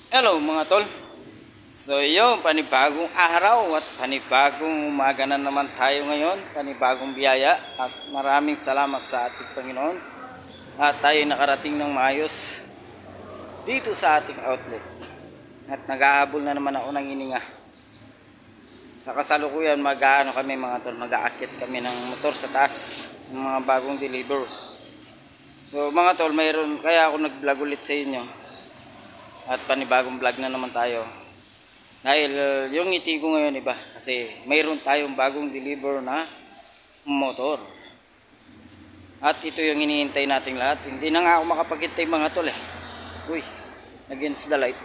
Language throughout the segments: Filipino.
Hello mga tol. So yun, panibagong araw at panibagong umaga na naman tayo ngayon. Panibagong biyaya at maraming salamat sa ating Panginoon. At tayo nakarating ng maayos dito sa ating outlet. At naghahabol na naman ako ng hininga. Sa kasalukuyan mag-aano kami mga tol, mag-aakit kami ng motor sa taas ng mga bagong deliver. So mga tol, mayroon kaya ako nag-vlog ulit sa inyo. At panibagong vlog na naman tayo. Dahil yung ngiti ko ngayon iba. Kasi mayroon tayong bagong deliver na motor. At ito yung hinihintay nating lahat. Hindi na nga ako makapaghintay mga tol eh. Uy, against the light.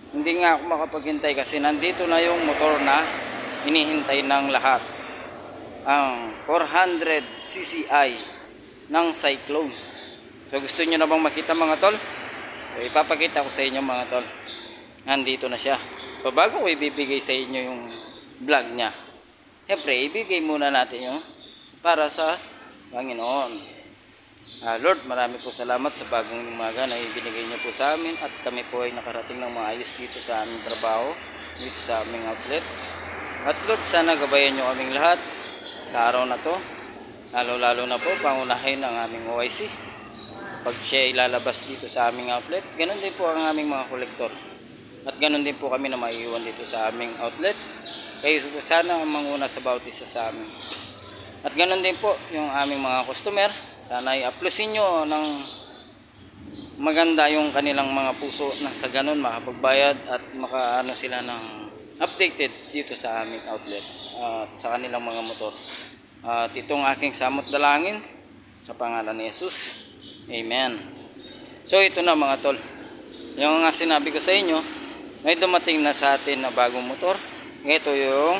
Hindi nga ako makapaghintay kasi nandito na yung motor na hinihintay ng lahat. Ang 400 CCI ng Cyclone. So gusto nyo na bang makita mga tol? So, ipapakita ko sa inyo mga tol. Nandito na siya. So bago ko ibibigay sa inyo yung vlog niya, siyempre ibigay muna natin yung para sa Panginoon. Lord, marami po salamat sa bagong umaga na ibinigay niyo po sa amin. At kami po ay nakarating ng maayos dito sa aming trabaho, dito sa aming outlet. At Lord, sana gabayan niyo kaming lahat sa araw na to. Lalo na po pangunahin ang aming OIC pag siya ilalabas dito sa aming outlet. Ganon din po ang aming mga kolektor. At ganon din po kami na maiiwan dito sa aming outlet. Kayo sana ang manguna sa bawat isa sa amin. At ganon din po yung aming mga customer. Sana i-uploadin nyo ng maganda yung kanilang mga puso na sa ganon makapagbayad at makaano sila ng updated dito sa aming outlet at sa kanilang mga motor. At itong aking samot dalangin sa pangalan ni Jesus. Amen. So ito na mga tol. Yung nga sinabi ko sa inyo, may dumating na sa atin na bagong motor. Ito yung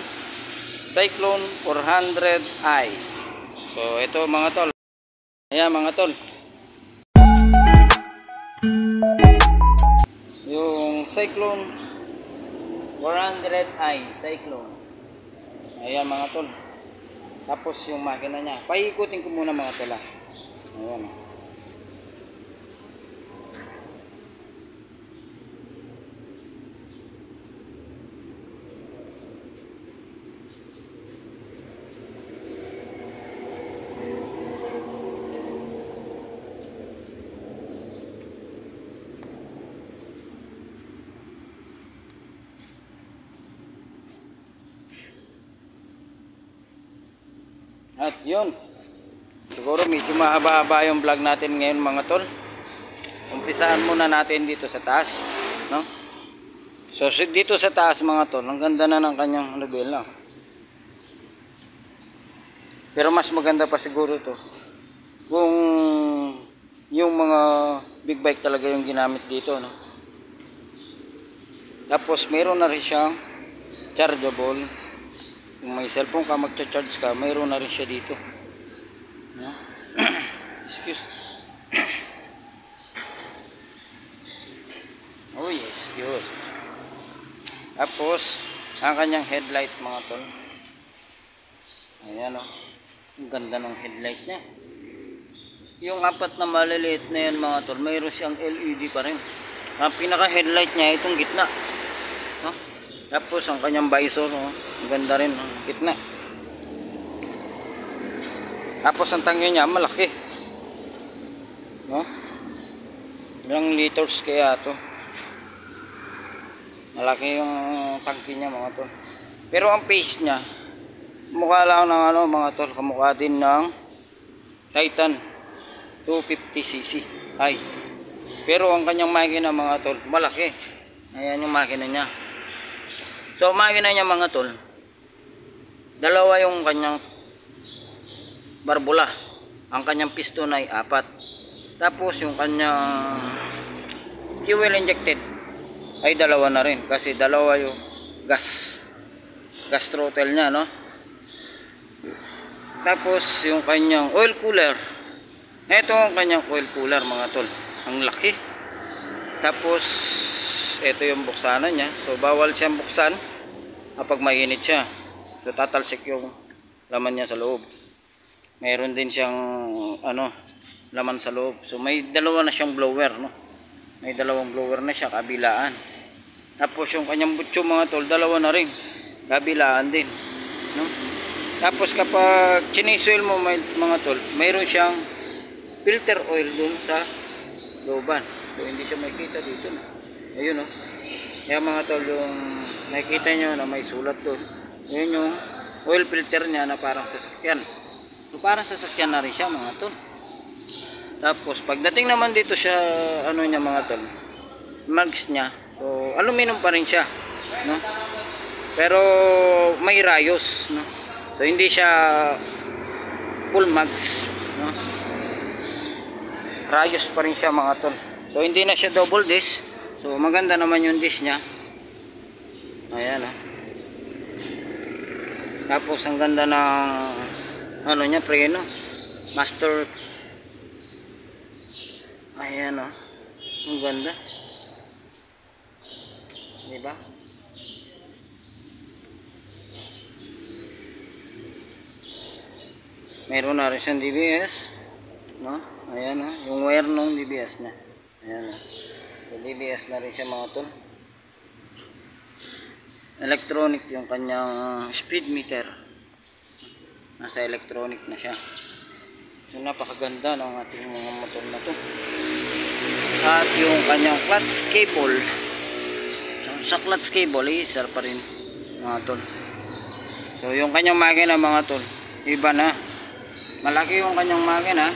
Cyclone 400i. So ito mga tol. Ayan mga tol. Yung Cyclone 400i Cyclone. Ayan mga tol. Tapos yung makina niya. Paikutin ko muna mga tol. Ayan. At yun, siguro medyo mahaba-haba yung vlog natin ngayon mga tol. Umpisaan muna natin dito sa taas, no? So dito sa taas mga tol, ang ganda na ng kanyang nobela. Pero mas maganda pa siguro to kung yung mga big bike talaga yung ginamit dito, no? Tapos meron na rin siyang chargeable. Kung may cellphone ka, magcha-charge ka, mayroon na rin siya dito. No? Excuse. Uy, excuse. Tapos, ang kanyang headlight mga tol. Ayan o. Ang ganda ng headlight niya. Yung apat na maliliit na yan mga tol, mayroon siyang LED pa rin. Ang pinaka headlight niya, itong gitna. No? Tapos ang kanyang visor, oh, ang ganda rin, oh, gitna. Tapos ang tangke niya malaki. No? Ilang liters kaya to? Malaki yung tangke niya mga tol. Pero ang face niya, mukha lang ng ano mga tol, kamukha din ng Titan 250cc. Ay. Pero ang kanyang makina mga tol, malaki. Ayan yung makina niya. So makina niya mga tol, dalawa yung kanyang barbula. Ang kanyang piston ay 4. Tapos yung kanyang fuel injected ay dalawa na rin. Kasi dalawa yung gas throttle niya, no? Tapos yung kanyang oil cooler. Ito ang kanyang oil cooler mga tol. Ang laki. Tapos ito yung buksanan niya. So bawal siyang buksan kapag mainit siya. So tatalsik yung laman niya sa loob. Mayroon din siyang ano, laman sa loob. So may dalawa na siyang blower, no? May dalawang blower na siya, kabilaan. Tapos yung kanyang butyo mga tol, dalawa na rin, kabilaan din, no? Tapos kapag chinesoil mo mga tol, mayroon siyang filter oil dun sa looban. So hindi siya makikita dito, no? Ayun, no? Kaya mga tol, yung nakikita nyo na may sulat doon, yun yung oil filter niya na parang sasakyan. So parang sasakyan na rin siya mga tol. Tapos pagdating naman dito sa ano niya mga tol, mags niya, so aluminum pa rin siya, no? Pero may rayos, no? So hindi siya full mags, no? Rayos pa rin siya mga tol. So hindi na siya double disc. So maganda naman yung disc niya. Ayan, no? Tapos ang ganda ng ano niya, preno, master. Ayan, oh. Ang ganda. Diba? Meron na rin siyang DBS, no? Ayan, oh. Yung wire nung DBS na. Ayan, oh. So, DBS na rin siya mga tol. Electronic yung kanyang speed meter. Nasa electronic na siya. So napakaganda ng ating mga motor na to. At yung kanyang clutch cable, so sa clutch cable isa pa rin mga tol. So yung kanyang makina mga tol, iba na, malaki yung kanyang makina.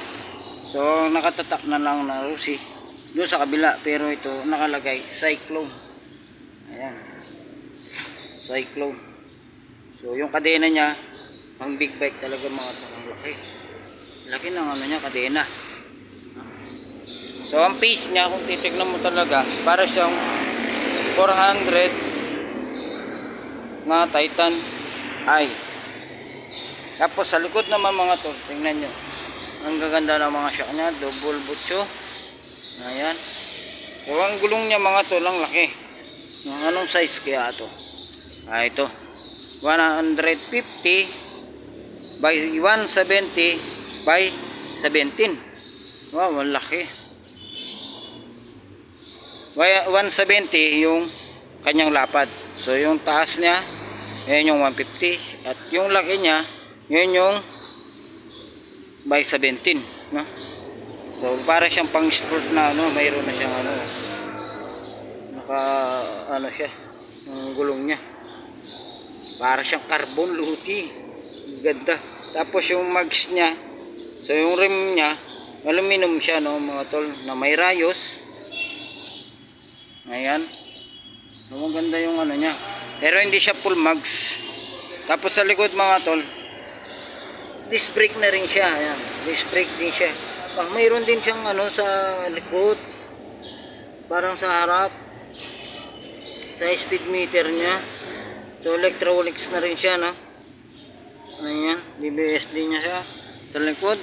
So nakatatak na lang na rusi doon sa kabila, pero ito nakalagay Cyclone. Ayan, Cyclone. So yung kadena niya pang big bike talaga mga tol, ang laki. Laki ng ano niya, kadena. So ang pace niya kung titignan mo talaga, para siyang 400 na Titan i. Tapos sa likod naman mga tol, tingnan nyo, ang gaganda ng mga shock niya, double butyo. Ayan. So ang gulong niya mga tol, ang laki. Anong size kaya ito? Ito 150 by 170 by 17. Wow, ang laki. 170 yung kanyang lapad. So yung taas niya, yan yung 150. At yung laki niya, yun yung by 17, no? So para siyang pang sport na ano, mayroon na siyang ano, naka ano siya, yung gulong niya. Para siyang carbon luti. Ganda. Tapos yung mags niya, so yung rim niya, aluminum siya, no mga tol, na may rayos. Ayan. So maganda yung ano niya. Pero hindi siya full mags. Tapos sa likod mga tol, disc brake na rin siya. Ayan. Disc brake din siya. Mayroon din siyang ano sa likod, parang sa harap, sa speed meter niya. So electronics na rin siya, no? Ayan, DBS din niya siya sa likod.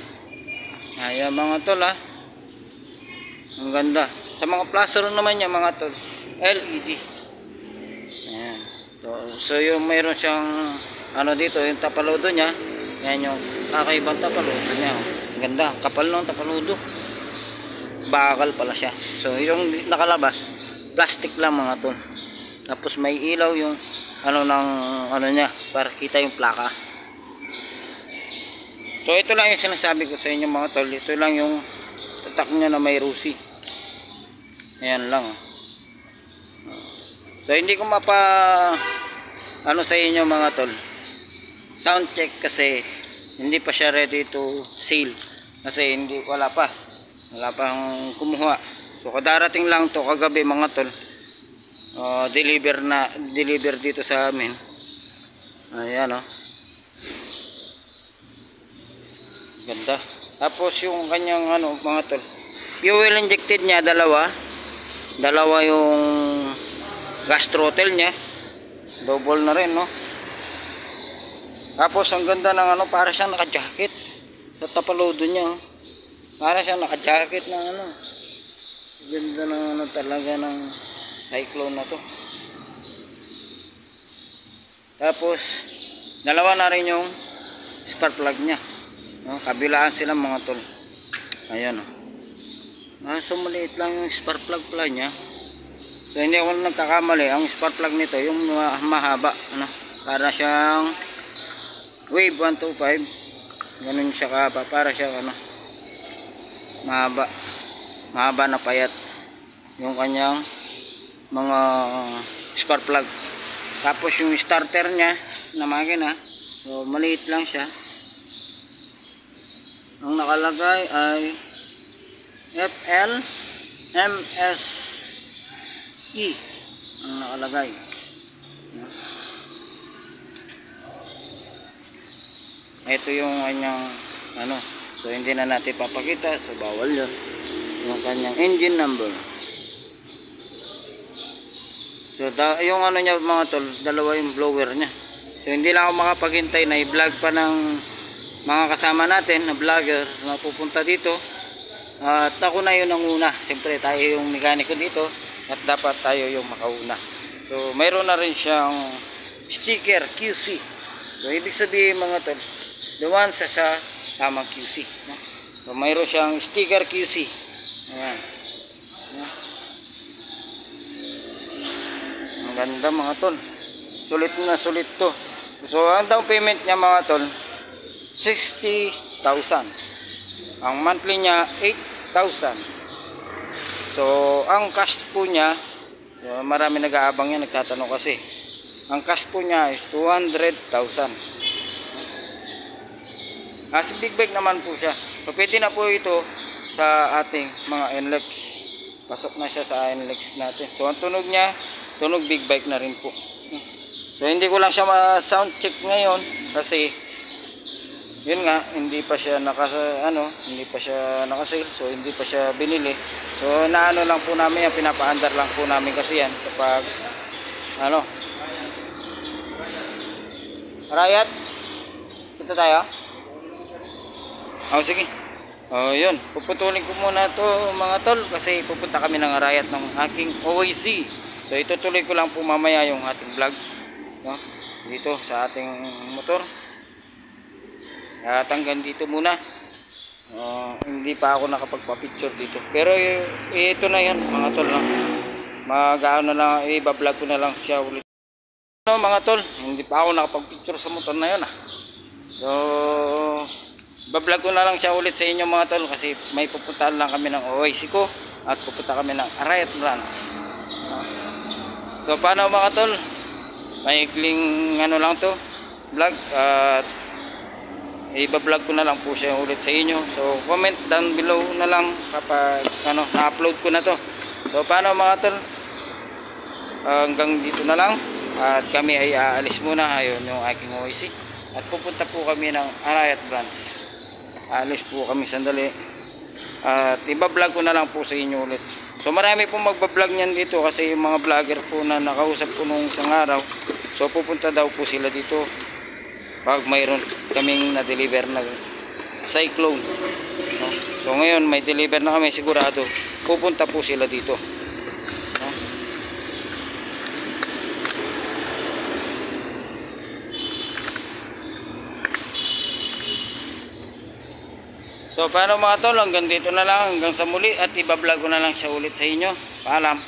Ayan mga tol, ha. Ang ganda. Sa mga plaster naman niya mga tol, LED. Ayan. So yung mayroon siyang ano dito, yung tapaludo niya. Yan yung kakaibang tapaludo niya. Ang ganda, kapal ng tapaludo. Bakal pala siya. So yung nakalabas, plastic lang mga tol. Tapos may ilaw yung ano ng ano niya, para kita yung plaka. So ito lang yung sinasabi ko sa inyo mga tol. Ito lang yung tatak niya na may rusi. Ayan lang. So hindi ko ano sa inyo mga tol, sound check kasi hindi pa siya ready to sale. Kasi wala pang kumuha. So kadarating lang to kagabi mga tol. Deliver dito sa amin. Ayan, oh. Ganda. Tapos yung kanyang ano mga tol, fuel injected niya dalawa yung gas throttle niya, double na rin, no? Tapos ang ganda ng ano, para siyang naka-jacket sa tapaludo niya, oh. Para siyang naka-jacket ng ano. Ganda ng ano talaga ng Cyclone na to. Tapos dalawa na rin yung spark plug niya, no? Kabilaan sila mga tol. Ayan, oh. So maliit lang yung spark plug pala niya. So hindi ako nagkakamali, ang spark plug nito yung mahaba, ano, para siyang Wave 125. Ganun siya kahaba, para siyang ano, mahaba na payat yung kanyang mga spark plug. Tapos yung starter niya na makina, so maliit lang siya. Ang nakalagay ay FL MSE ang nakalagay. Ito yung kanyang ano, so hindi na natin papakita, so bawal yun. Yung kanyang engine number. So yung ano niya mga tol, dalawa yung blower niya. So hindi lang ako makapaghintay na i-vlog pa ng mga kasama natin na vlogger na pupunta dito. At ako na yun ang una. Siyempre tayo yung mekaniko dito at dapat tayo yung makauna. So mayroon na rin siyang sticker QC. So ibig sabihin mga tol, dumaan sa tamang QC, no? So mayroon siyang sticker QC. Ayan. Ang ganda mga tol. Sulit na sulit to. So ang down payment niya mga tol, 60,000. Ang monthly niya 8,000. So ang cash po niya, marami nag-aabang yan, nagtatanong kasi. Ang cash po niya is 200,000. Kasi big bike naman po siya. So pwede na po ito sa ating mga NLEX. Pasok na siya sa NLEX natin. So ang tunog niya, tunog big bike na rin po. So hindi ko lang siya ma-sound check ngayon kasi yun nga, hindi pa siya hindi pa siya nakasale, so hindi pa siya binili. So naano lang po namin yan, pinapaandar lang po namin kasi yan kapag ano. Arayat, punta tayo. Sige. Yun, puputulin ko muna to mga tol kasi pupunta kami ng Arayat ng aking OAC. So itutuloy ko lang po mamaya yung ating vlog, no? Dito sa ating motor. At hanggang dito muna. Hindi pa ako nakapagpa-picture dito. Pero ito na yan mga tol, no? Mag-ano lang, i-vlog ko na lang siya ulit. No, mga tol, hindi pa ako nakapag-picture sa motor na yun. So bablog ko na lang siya ulit sa inyo mga tol kasi may pupuntahan lang kami ng OIC ko at pupunta kami ng Arayat Branch. So paano mga tol? Maikling ano lang to vlog at i-vlog ko na lang po siya ulit sa inyo. So comment down below na lang kapag ano, na-upload ko na to. So paano mga tol? Hanggang dito na lang at kami ay aalis muna. Ayun yung aking OIC at pupunta po kami ng Arayat Branch. Aalis po kami sandali at i-vlog ko na lang po sa inyo ulit. So marami po magbablog niyan dito kasi yung mga vlogger po na nakausap ko nung isang araw, so pupunta daw po sila dito pag mayroon kaming na-deliver na cyclone, no? So ngayon may deliver na kami, sigurado pupunta po sila dito, no? So paano mga tol, hanggang dito na lang, hanggang sa muli at i-vlog ko na lang siya ulit sa inyo. Paalam.